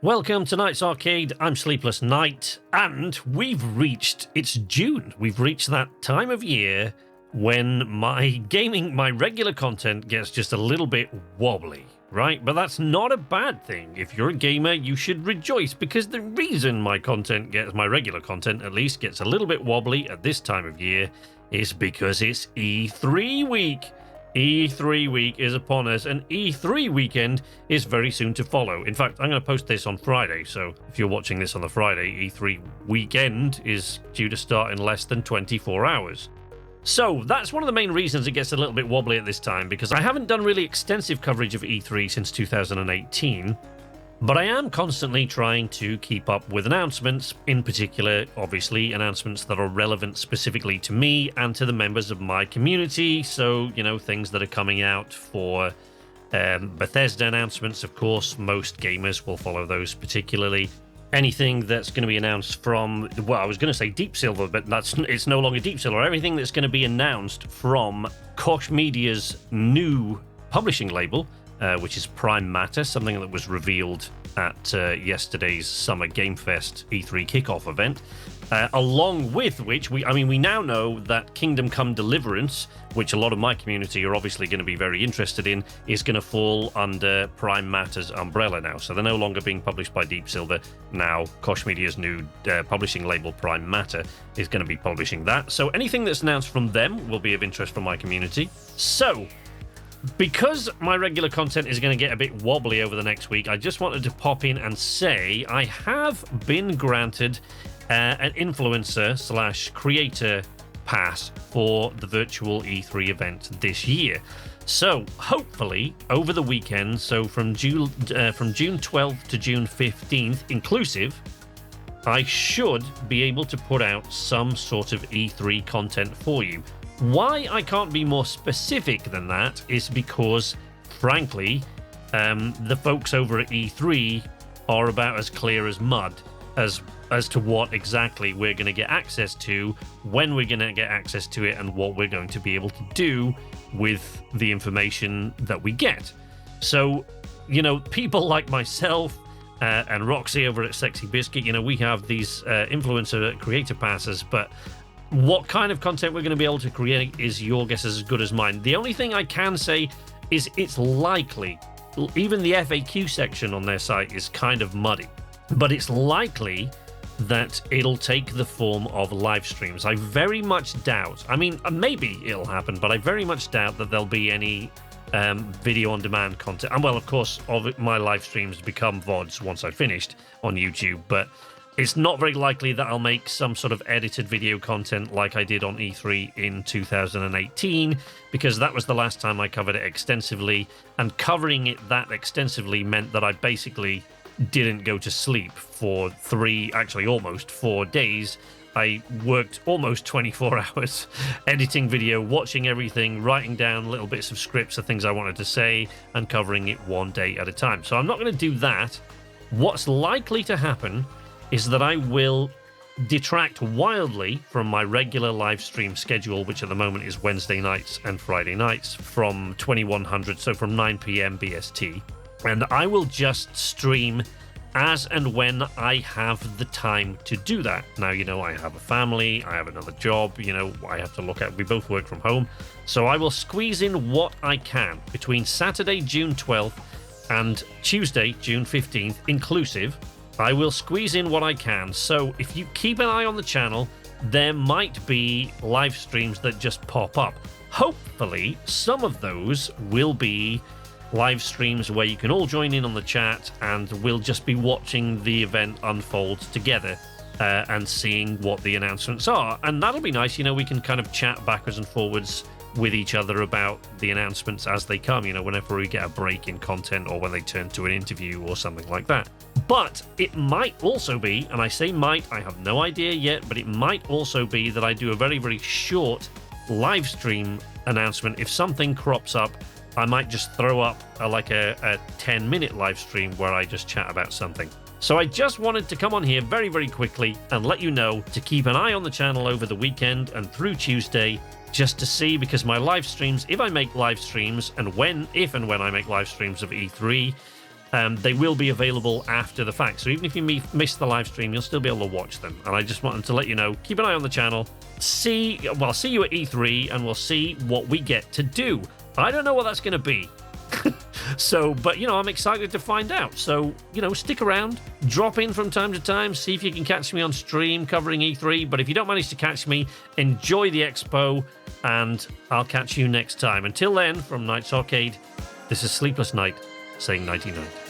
Welcome to Night's Arcade. I'm Sleepless Night, and it's June. We've reached that time of year when my regular content gets just a little bit wobbly, right? But that's not a bad thing. If you're a gamer, you should rejoice, because the reason my regular content at least, gets a little bit wobbly at this time of year is because it's E3 week. E3 week is upon us, and E3 weekend is very soon to follow. In fact, I'm going to post this on Friday, so if you're watching this on the Friday, E3 weekend is due to start in less than 24 hours. So that's one of the main reasons it gets a little bit wobbly at this time, because I haven't done really extensive coverage of E3 since 2018, but I am constantly trying to keep up with announcements, in particular, obviously, announcements that are relevant specifically to me and to the members of my community. So, things that are coming out for Bethesda announcements, of course, most gamers will follow those particularly. Anything that's going to be announced from, well, I was going to say Deep Silver, but it's no longer Deep Silver. Everything that's going to be announced from Koch Media's new publishing label, which is Prime Matter, something that was revealed at yesterday's Summer Game Fest E3 kickoff event, along with which we now know that Kingdom Come Deliverance, which a lot of my community are obviously going to be very interested in, is going to fall under Prime Matter's umbrella now. So they're no longer being published by Deep Silver. Now Koch Media's new publishing label, Prime Matter, is going to be publishing that. So anything that's announced from them will be of interest for my community. So, because my regular content is going to get a bit wobbly over the next week, I just wanted to pop in and say I have been granted an influencer/creator pass for the virtual E3 event this year. So hopefully over the weekend, so from June 12th to June 15th inclusive, I should be able to put out some sort of E3 content for you. Why I can't be more specific than that is because, frankly, the folks over at E3 are about as clear as mud as to what exactly we're going to get access to, when we're going to get access to it, and what we're going to be able to do with the information that we get. So, people like myself and Roxy over at Sexy Biscuit, we have these influencer creator passes, but what kind of content we're going to be able to create is your guess as good as mine. The only thing I can say is it's likely, even the FAQ section on their site is kind of muddy, but it's likely that it'll take the form of live streams. I very much doubt, maybe it'll happen, but I very much doubt that there'll be any video on demand content. And well, of course, my live streams become VODs once I've finished on YouTube, but it's not very likely that I'll make some sort of edited video content like I did on E3 in 2018, because that was the last time I covered it extensively, and covering it that extensively meant that I basically didn't go to sleep for almost 4 days. I worked almost 24 hours editing video, watching everything, writing down little bits of scripts of things I wanted to say, and covering it one day at a time. So I'm not going to do that. What's likely to happen is that I will detract wildly from my regular live stream schedule, which at the moment is Wednesday nights and Friday nights from 2100, so from 9 p.m. BST. And I will just stream as and when I have the time to do that. Now, I have a family, I have another job, I have to look at, we both work from home. So I will squeeze in what I can between Saturday, June 12th and Tuesday, June 15th, inclusive. I will squeeze in what I can. So if you keep an eye on the channel, there might be live streams that just pop up. Hopefully, some of those will be live streams where you can all join in on the chat, and we'll just be watching the event unfold together and seeing what the announcements are. And that'll be nice. We can kind of chat backwards and forwards with each other about the announcements as they come, whenever we get a break in content or when they turn to an interview or something like that. But it might also be, and I say might, I have no idea yet, but it might also be that I do a very, very short live stream announcement. If something crops up, I might just throw up a 10-minute live stream where I just chat about something. So I just wanted to come on here very, very quickly and let you know to keep an eye on the channel over the weekend and through Tuesday, just to see, because my live streams, if I make live streams, and if and when I make live streams of E3, they will be available after the fact. So even if you miss the live stream, you'll still be able to watch them. And I just wanted to let you know, keep an eye on the channel. See you at E3, and we'll see what we get to do. I don't know what that's going to be. So, but, you know, I'm excited to find out. So, you know, stick around, drop in from time to time, see if you can catch me on stream covering E3. But if you don't manage to catch me, enjoy the Expo, and I'll catch you next time. Until then, from Night's Arcade, this is Sleepless Night saying nighty-night.